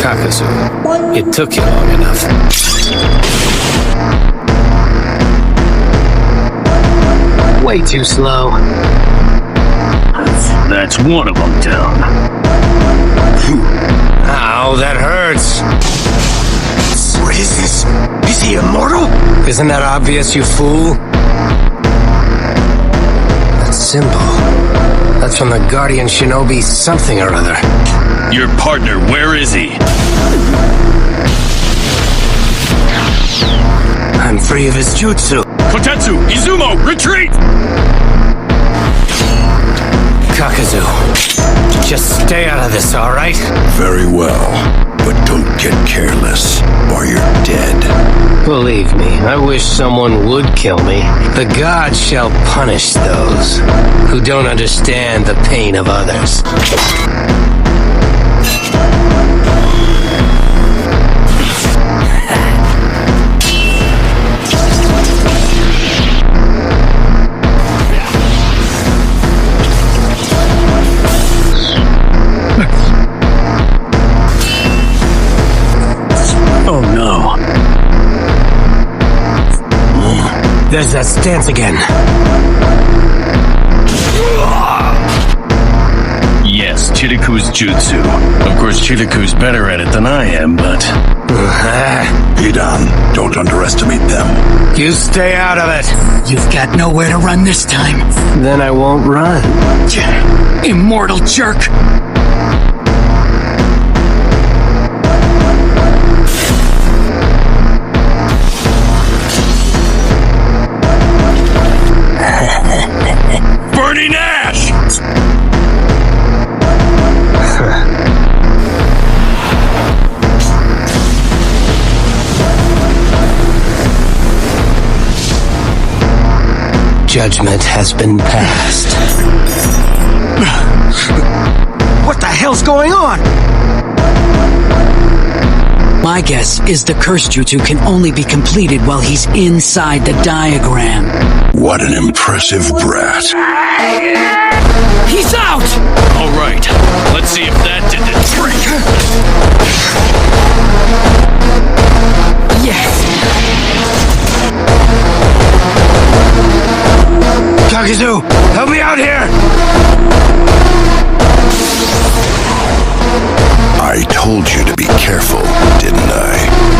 Kakazu, it took you long enough. Way too slow. That's one of them down. Ow, that hurts. What is this? Is he immortal? Isn't that obvious, you fool? That symbol. That's from the Guardian Shinobi something or other. Your partner, where is he? I'm free of his jutsu. Kotetsu! Izumo! Retreat! Kakazu, just stay out of this, alright? Very well, but don't get careless, or you're dead. Believe me, I wish someone would kill me. The gods shall punish those who don't understand the pain of others. Oh no. There's that stance again. Yes, Chiriku's jutsu. Of course, Chiriku's better at it than I am, but... Hidan, don't underestimate them. You stay out of it. You've got nowhere to run this time. Then I won't run. Immortal jerk! Burning Ash! Judgment has been passed. What the hell's going on? My guess is the curse jutsu can only be completed while he's inside the diagram. What an impressive brat. He's out! Alright, let's see if that did the trick. Yes! Kakazu, help me out here! I told you to be careful, didn't I?